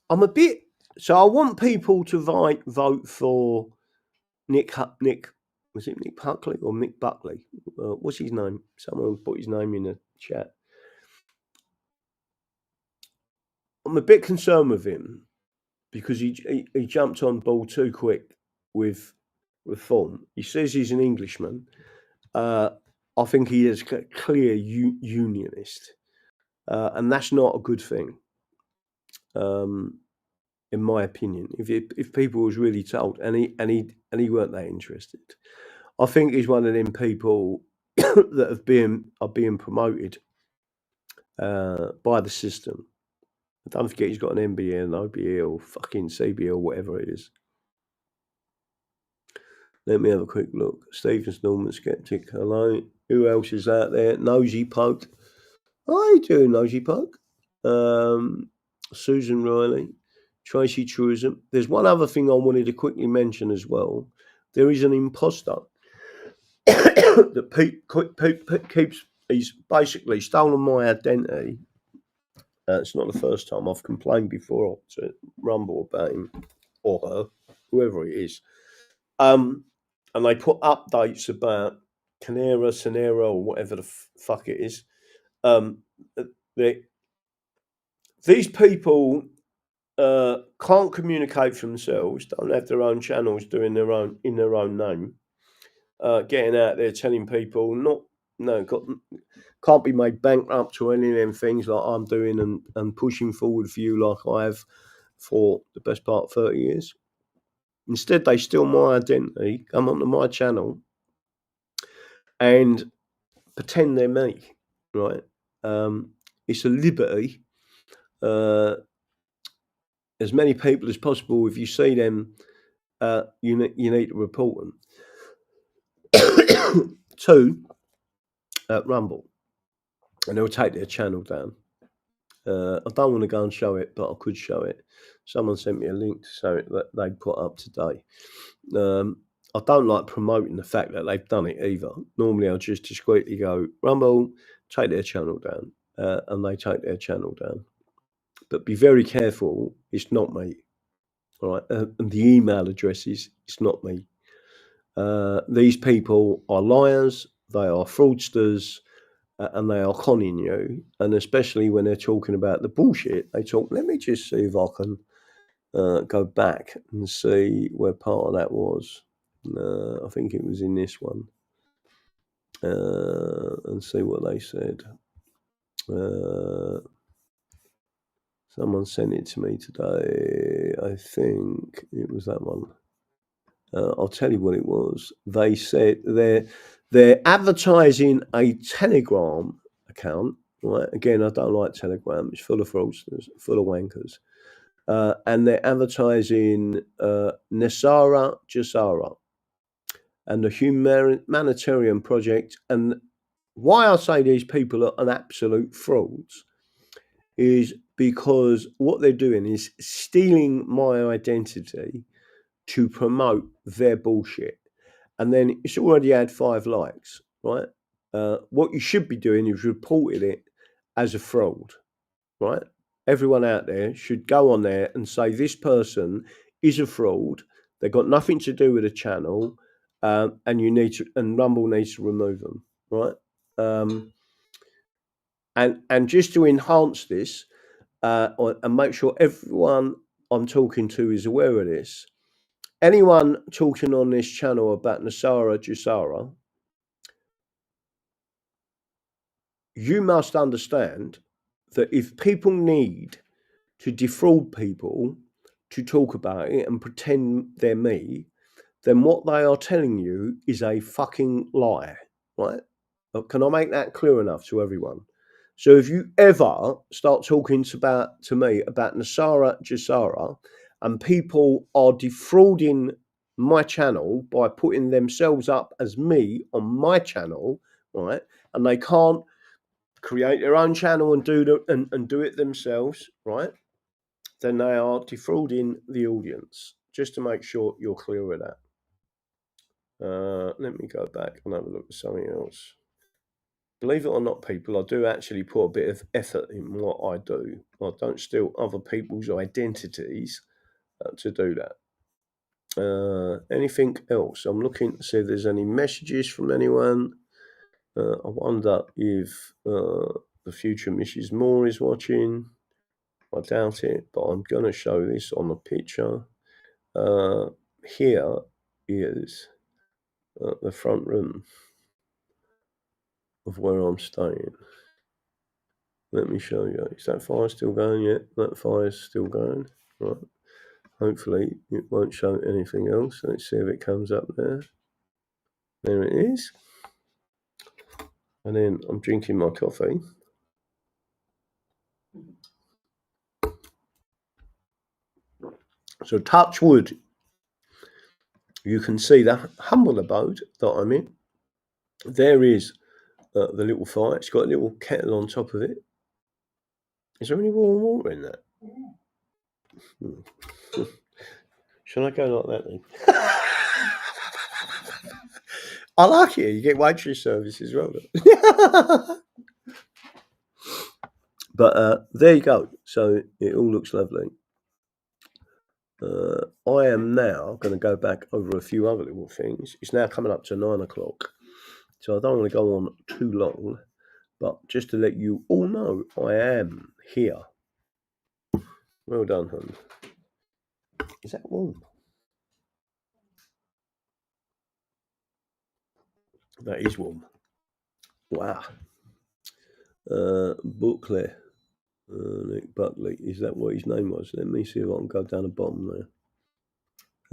I'm a bit. So I want people to vote for Nick. Was it Nick Buckley or Mick Buckley? What's his name? Someone put his name in the chat. I'm a bit concerned with him because he jumped on board too quick with reform. He says he's an Englishman. I think he is a clear unionist, and that's not a good thing. In my opinion, if people was really told, and he weren't that interested, I think he's one of them people that are being promoted by the system. Don't forget, he's got an MBA and OBE or fucking CBE or whatever it is. Let me have a quick look. Stephen's Norman Skeptic. Hello. Who else is out there? Nosy Poke. How you doing, Nosy Poke? Susan Riley. Tracy Truism. There's one other thing I wanted to quickly mention as well. There is an imposter that keeps. He's basically stolen my identity. It's not the first time I've complained before to Rumble about him or her, whoever it is. And they put updates about Canera, or whatever the fuck it is. These people can't communicate for themselves, don't have their own channels doing in their own name, getting out there telling people can't be made bankrupt or any of them things like I'm doing and pushing forward for you like I have for the best part of 30 years. Instead, they steal my identity, come onto my channel and pretend they're me, right? It's a liberty. As many people as possible, if you see them, you need to report them to Rumble, and they'll take their channel down. I don't want to go and show it, but I could show it. Someone sent me a link to show it that they put up today. I don't like promoting the fact that they've done it either. Normally, I'll just discreetly go, Rumble, take their channel down, and they take their channel down. But be very careful, it's not me. All right, and the email addresses, it's not me. These people are liars, they are fraudsters, and they are conning you. And especially when they're talking about the bullshit, they talk. Let me just see if I can go back and see where part of that was. I think it was in this one. And see what they said. Someone sent it to me today. I think it was that one. I'll tell you what it was. They said they're advertising a Telegram account. Right? Again, I don't like Telegram. It's full of fraudsters, full of wankers. And they're advertising Nesara Jasara and the humanitarian project. And why I say these people are an absolute frauds is because what they're doing is stealing my identity to promote their bullshit. and then it's already had 5 likes, right? What you should be doing is reporting it as a fraud, right? Everyone out there should go on there and say this person is a fraud. They've got nothing to do with the channel, and Rumble needs to remove them, right? And just to enhance this, and make sure everyone I'm talking to is aware of this. Anyone talking on this channel about Nasara Jusara, you must understand that if people need to defraud people to talk about it and pretend they're me, then what they are telling you is a fucking lie, right? Can I make that clear enough to everyone? So if you ever start talking to me about Nasara Jasara and people are defrauding my channel by putting themselves up as me on my channel, right? And they can't create their own channel and do it themselves, right? Then they are defrauding the audience. Just to make sure you're clear with that. Let me go back and have a look at something else. Believe it or not, people, I do actually put a bit of effort in what I do. I don't steal other people's identities to do that. Anything else? I'm looking to see if there's any messages from anyone. I wonder if the future Mrs. Moore is watching. I doubt it, but I'm going to show this on a picture. Here is the front room of where I'm staying. Let me show you. Is that fire still going yet? That fire's still going. Right. Hopefully it won't show anything else. Let's see if it comes up there. There it is. And then I'm drinking my coffee. So touch wood. You can see the humble abode that I'm in. There is the little fire. It's got a little kettle on top of it. Is there any warm water in that? Shall I go like that then? I like it. You get waitress service as well. But there you go. So it all looks lovely. I am now going to go back over a few other little things. It's now coming up to 9 o'clock. So I don't want to go on too long. But just to let you all know, I am here. Well done, hon. Is that warm? That is warm. Wow. Buckley. Nick Buckley. Is that what his name was? Let me see if I can go down the bottom there.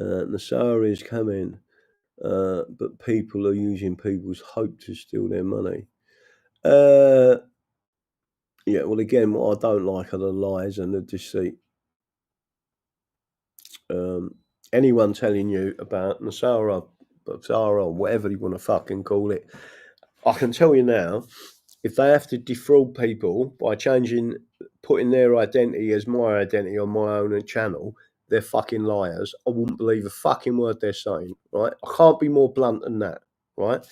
Nassar is coming, but people are using people's hope to steal their money. Yeah, well, again, what I don't like are the lies and the deceit. Anyone telling you about Nasara, or whatever you want to fucking call it, I can tell you now, if they have to defraud people by putting their identity as my identity on my own channel, they're fucking liars. I wouldn't believe a fucking word they're saying, right? I can't be more blunt than that, right?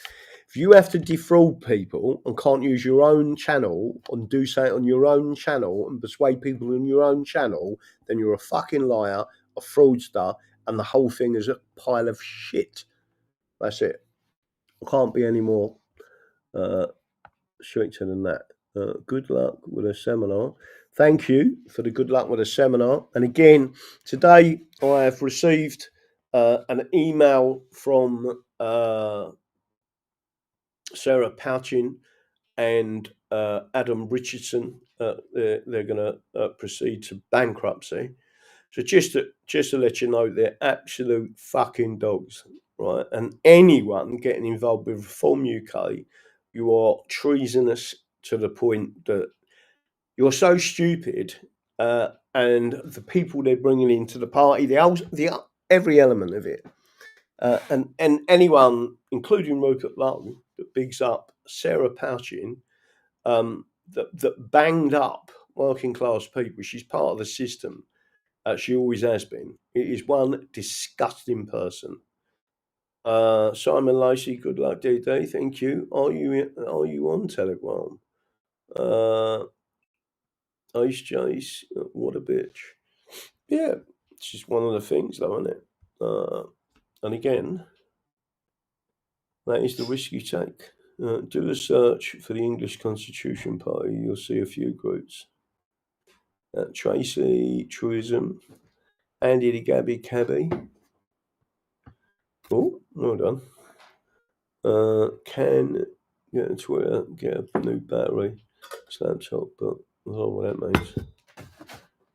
If you have to defraud people and can't use your own channel and do something on your own channel and persuade people on your own channel, then you're a fucking liar, a fraudster, and the whole thing is a pile of shit. That's it. I can't be any more stricter than that. Good luck with a seminar. Thank you for the good luck with a seminar. And again, today I have received an email from Sarah Pouchin and Adam Richardson. They're going to proceed to bankruptcy. So just to let you know, they're absolute fucking dogs, right? And anyone getting involved with Reform UK, you are treasonous to the point that you're so stupid, and the people they're bringing into the party, the every element of it, and anyone, including Rupert Lowe, that bigs up Sarah Pouchin, that banged up working class people. She's part of the system. She always has been. It is one disgusting person. Simon Lacey, good luck, DD. Thank you. Are you on Telegram? Ace Jace, what a bitch. Yeah, it's just one of the things, though, isn't it? And again, that is the risk you take. Do a search for the English Constitution Party. You'll see a few groups. Tracy, Truism, Andy the Gabby Cabby. Oh, well done. Can get a Twitter, get a new battery, laptop, but I don't know what that means.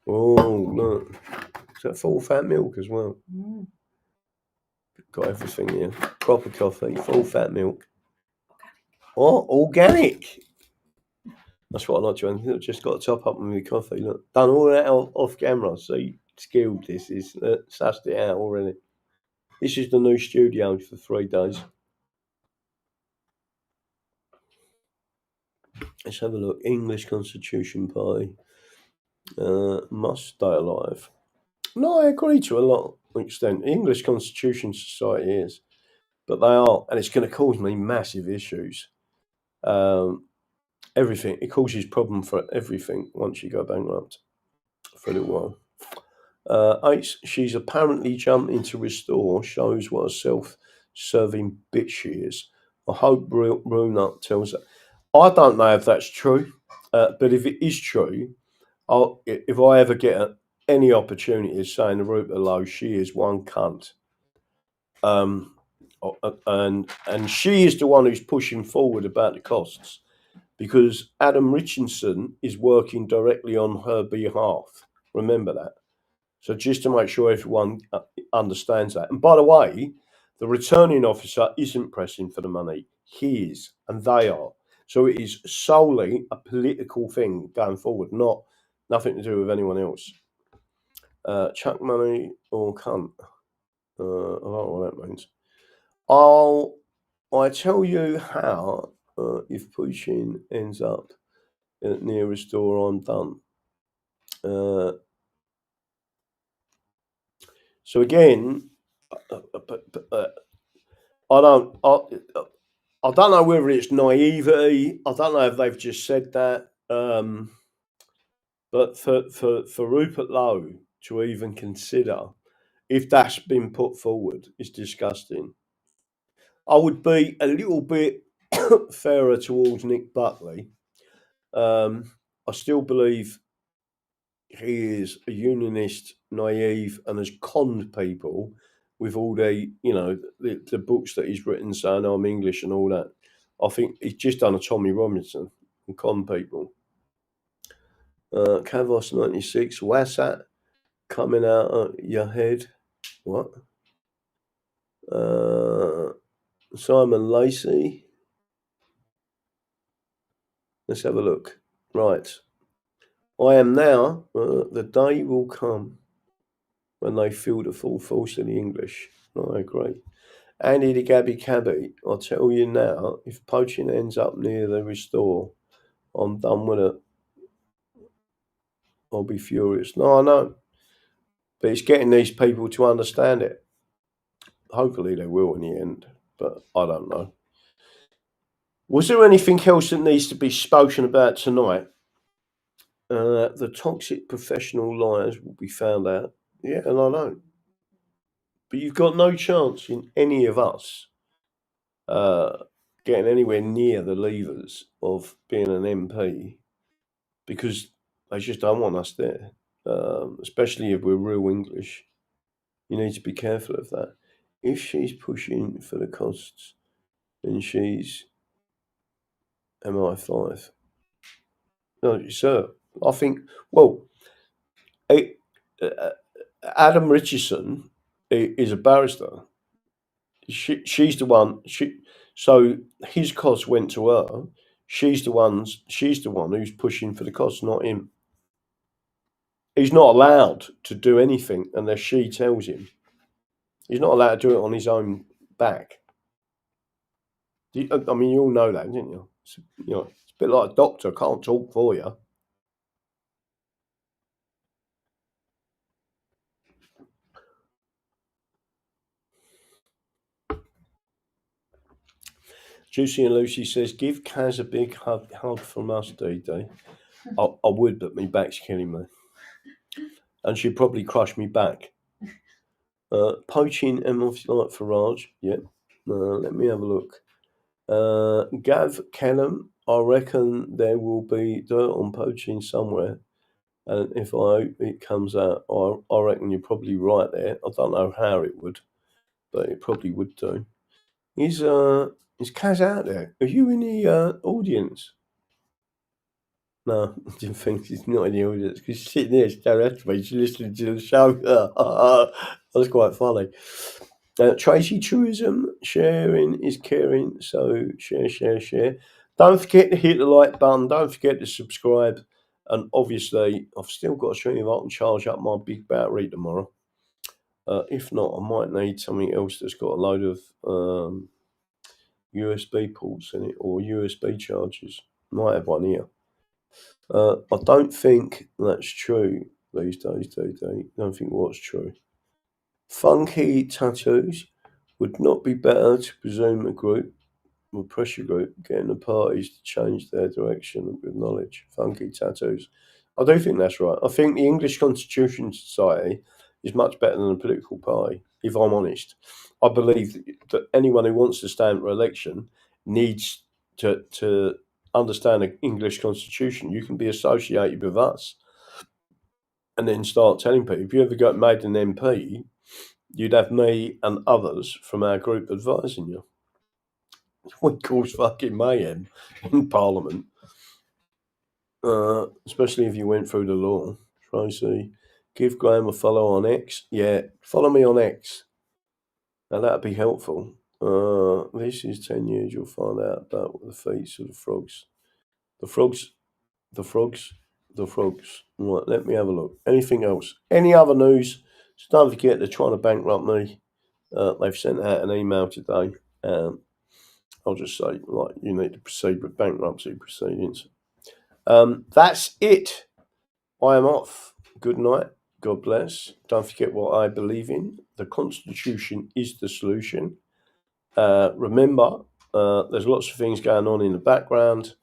Oh, look. Is that full fat milk as well? Got everything here. Proper coffee, full fat milk. What? Organic? That's what I like to do. Just got to top up with my coffee. Look, done all that off camera. See, skilled this is. Sussed it out already. This is the new studio for 3 days. Let's have a look. English Constitution Party. Must stay alive. No, I agree to a lot of extent. English Constitution Society is, but they are, and it's going to cause me massive issues. Everything, it causes problem for everything once you go bankrupt for a little while. Ace, she's apparently jumped into Restore, shows what a self-serving bitch she is. I hope Bruna tells her. I don't know if that's true, but if it is true, if I ever get any opportunity of saying to Rupert Lowe, she is one cunt. And she is the one who's pushing forward about the costs, because Adam Richardson is working directly on her behalf. Remember that. So just to make sure everyone understands that. And by the way, the returning officer isn't pressing for the money. He is, and they are. So it is solely a political thing going forward, nothing to do with anyone else. Chuck money or cunt. I don't know what that means. I tell you how, if Putin ends up near a store, I'm done. So again, I don't know whether it's naivety. I don't know if they've just said that. But for Rupert Lowe to even consider, if that's been put forward, is disgusting. I would be a little bit fairer towards Nick Buckley. I still believe he is a unionist, naive, and has conned people with all the books that he's written saying I'm English and all that. I think he's just done a Tommy Robinson and conned people. Cavos 96, what's that coming out of your head? What? Simon Lacey. Let's have a look. Right. I am now. The day will come when they feel the full force of the English. I agree. Andy the Gabby Cabby, I'll tell you now, if poaching ends up near the Restore, I'm done with it. I'll be furious. No, I know. But it's getting these people to understand it. Hopefully they will in the end, but I don't know. Was there anything else that needs to be spoken about tonight? The toxic professional liars will be found out. Yeah, and I know. But you've got no chance in any of us getting anywhere near the levers of being an MP, because they just don't want us there, especially if we're real English. You need to be careful of that. If she's pushing for the costs, then she's MI5. No, sir. I think, well, Adam Richardson is a barrister. She's the one. So his costs went to her. She's the one who's pushing for the costs, not him. He's not allowed to do anything unless she tells him. He's not allowed to do it on his own back. I mean, you all know that, didn't you? It's a bit like a doctor can't talk for you. Juicy and Lucy says, give Kaz a big hug from us, DD. I would, but my back's killing me. And she'd probably crush me back. Poaching and obviously like Farage. Yeah. Let me have a look. Gav Callum, I reckon there will be dirt on poaching somewhere. And if I hope it comes out, I reckon you're probably right there. I don't know how it would, but it probably would do. Is Kaz out there? Are you in the audience? No, I didn't think he's not in the audience because he's sitting there staring at me, she's listening to the show. That's quite funny. Tracy Tourism, sharing is caring, so share. Don't forget to hit the like button, don't forget to subscribe, and obviously I've still got to see if I can charge up my big battery tomorrow. If not, I might need something else that's got a load of USB ports in it or USB chargers. Might have one here. I don't think that's true these days, DD. Don't think what's true. Funky tattoos would not be better to presume a group or pressure group getting the parties to change their direction with knowledge. Funky tattoos. I do think that's right. I think the English Constitution Society is much better than a political party, if I'm honest. I believe that anyone who wants to stand for election needs to understand the English Constitution. You can be associated with us and then start telling people, if you ever got made an MP, you'd have me and others from our group advising you. We cause fucking mayhem in Parliament, especially if you went through the law. Tracy, give Graham a follow on X. Yeah, follow me on X. Now that'd be helpful. This is 10 years. You'll find out about the fates of the frogs. The frogs. Right, let me have a look. Anything else? Any other news? So don't forget they're trying to bankrupt me. They've sent out an email today. I'll just say, like, you need to proceed with bankruptcy proceedings. That's it. I am off. Good night. God bless. Don't forget what I believe in. The Constitution is the solution. Remember, there's lots of things going on in the background.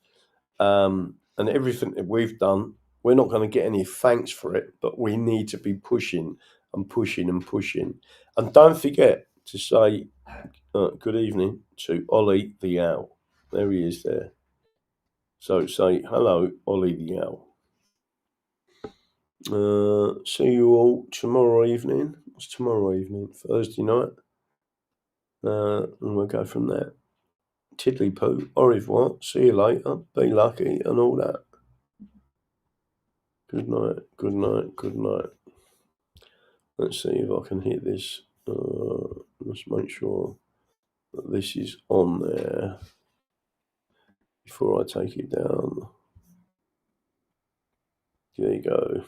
And everything that we've done, we're not going to get any thanks for it, but we need to be pushing and pushing and pushing. And don't forget to say good evening to Ollie the Owl. There he is there. So say hello, Ollie the Owl. See you all tomorrow evening. It's tomorrow evening, Thursday night. And we'll go from there. Tiddly poo, au revoir, see you later, be lucky, and all that. Good night, good night, good night. Let's see if I can hit this. Let's make sure that this is on there before I take it down. There you go.